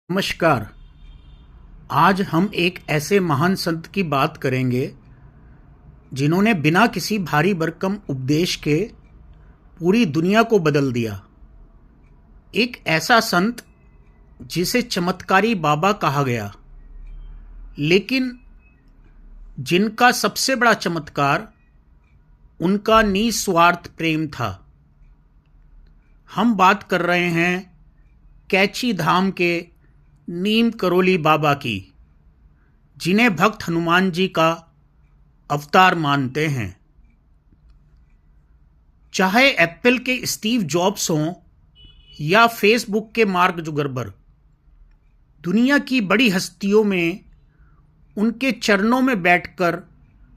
नमस्कार। आज हम एक ऐसे महान संत की बात करेंगे जिन्होंने बिना किसी भारी भरकम उपदेश के पूरी दुनिया को बदल दिया। एक ऐसा संत जिसे चमत्कारी बाबा कहा गया, लेकिन जिनका सबसे बड़ा चमत्कार उनका निस्वार्थ प्रेम था। हम बात कर रहे हैं कैची धाम के नीम करोली बाबा की, जिन्हें भक्त हनुमान जी का अवतार मानते हैं। चाहे एप्पल के स्टीव जॉब्स हों या फेसबुक के मार्क जुगरबर्ग, दुनिया की बड़ी हस्तियों में उनके चरणों में बैठकर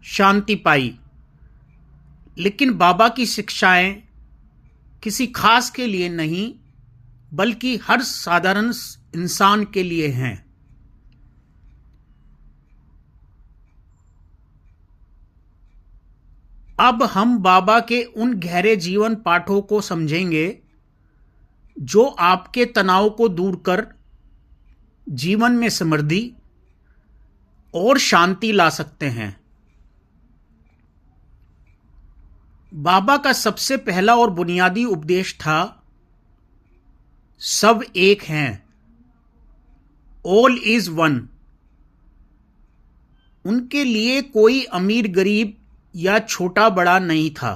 शांति पाई, लेकिन बाबा की शिक्षाएं किसी खास के लिए नहीं बल्कि हर साधारण इंसान के लिए हैं। अब हम बाबा के उन गहरे जीवन पाठों को समझेंगे जो आपके तनाव को दूर कर जीवन में समृद्धि और शांति ला सकते हैं। बाबा का सबसे पहला और बुनियादी उपदेश था, सब एक हैं, ऑल इज वन। उनके लिए कोई अमीर गरीब या छोटा बड़ा नहीं था।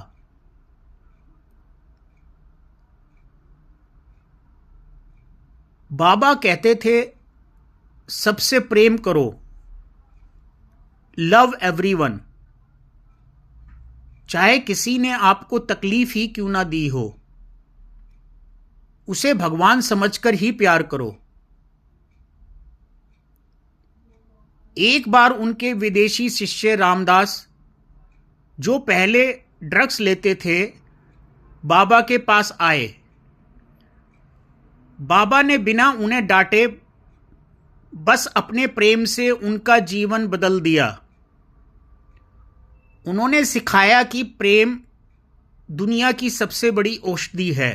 बाबा कहते थे, सबसे प्रेम करो, लव एवरीवन। चाहे किसी ने आपको तकलीफ ही क्यों ना दी हो, उसे भगवान समझकर ही प्यार करो। एक बार उनके विदेशी शिष्य रामदास, जो पहले ड्रग्स लेते थे, बाबा के पास आए। बाबा ने बिना उन्हें डांटे बस अपने प्रेम से उनका जीवन बदल दिया। उन्होंने सिखाया कि प्रेम दुनिया की सबसे बड़ी औषधि है।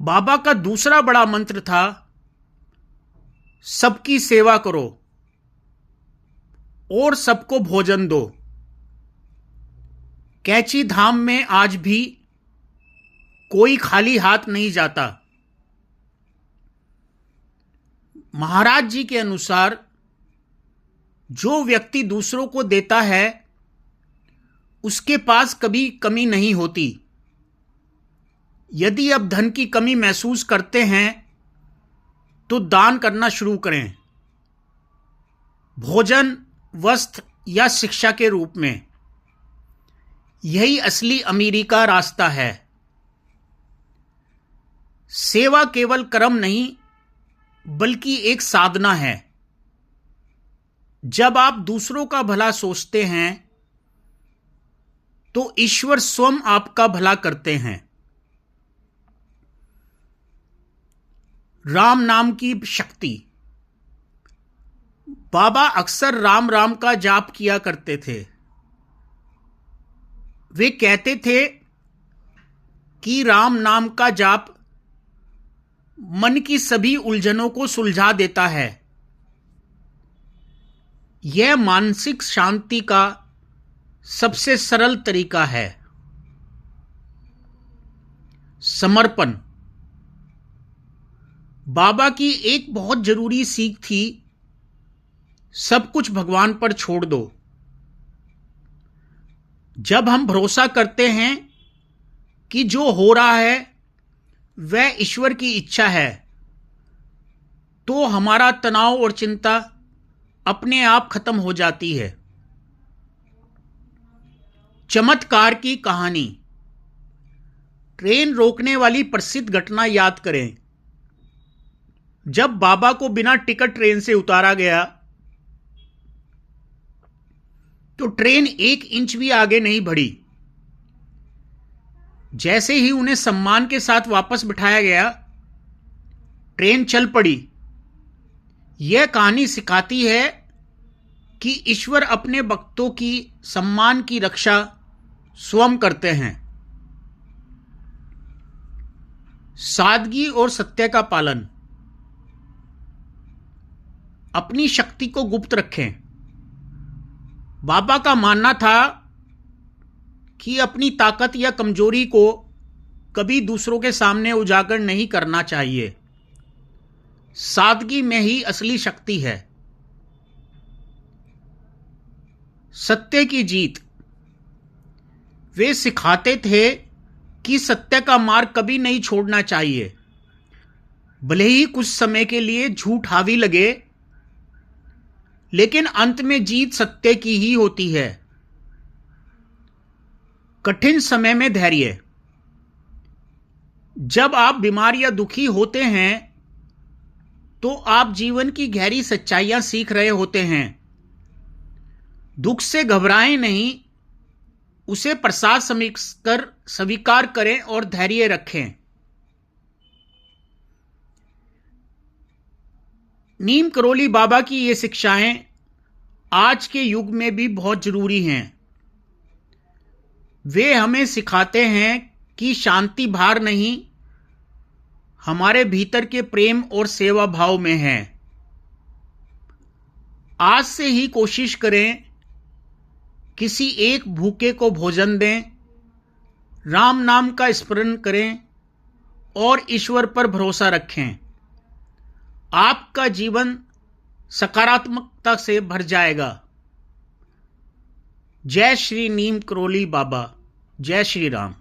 बाबा का दूसरा बड़ा मंत्र था, सबकी सेवा करो और सबको भोजन दो। कैची धाम में आज भी कोई खाली हाथ नहीं जाता। महाराज जी के अनुसार जो व्यक्ति दूसरों को देता है उसके पास कभी कमी नहीं होती। यदि अब धन की कमी महसूस करते हैं तो दान करना शुरू करें, भोजन, वस्त्र या शिक्षा के रूप में। यही असली अमीरी का रास्ता है। सेवा केवल कर्म नहीं बल्कि एक साधना है। जब आप दूसरों का भला सोचते हैं तो ईश्वर स्वयं आपका भला करते हैं। राम नाम की शक्ति। बाबा अक्सर राम राम का जाप किया करते थे। वे कहते थे कि राम नाम का जाप मन की सभी उलझनों को सुलझा देता है। यह मानसिक शांति का सबसे सरल तरीका है। समर्पण। बाबा की एक बहुत जरूरी सीख थी, सब कुछ भगवान पर छोड़ दो। जब हम भरोसा करते हैं कि जो हो रहा है वह ईश्वर की इच्छा है, तो हमारा तनाव और चिंता अपने आप खत्म हो जाती है। चमत्कार की कहानी। ट्रेन रोकने वाली प्रसिद्ध घटना याद करें। जब बाबा को बिना टिकट ट्रेन से उतारा गया तो ट्रेन 1 इंच भी आगे नहीं बढ़ी। जैसे ही उन्हें सम्मान के साथ वापस बिठाया गया, ट्रेन चल पड़ी। यह कहानी सिखाती है कि ईश्वर अपने भक्तों की सम्मान की रक्षा स्वयं करते हैं। सादगी और सत्य का पालन। अपनी शक्ति को गुप्त रखें। बाबा का मानना था कि अपनी ताकत या कमजोरी को कभी दूसरों के सामने उजागर नहीं करना चाहिए। सादगी में ही असली शक्ति है। सत्य की जीत। वे सिखाते थे कि सत्य का मार्ग कभी नहीं छोड़ना चाहिए, भले ही कुछ समय के लिए झूठ हावी लगे, लेकिन अंत में जीत सत्य की ही होती है। कठिन समय में धैर्य। जब आप बीमार या दुखी होते हैं तो आप जीवन की गहरी सच्चाइयां सीख रहे होते हैं। दुख से घबराएं नहीं, उसे प्रसाद समझकर स्वीकार करें और धैर्य रखें। नीम करोली बाबा की ये शिक्षाएं आज के युग में भी बहुत जरूरी हैं। वे हमें सिखाते हैं कि शांति बाहर नहीं, हमारे भीतर के प्रेम और सेवा भाव में है। आज से ही कोशिश करें, किसी एक भूखे को भोजन दें, राम नाम का स्मरण करें और ईश्वर पर भरोसा रखें। आपका जीवन सकारात्मकता से भर जाएगा। जय श्री नीम करोली बाबा। जय श्री राम।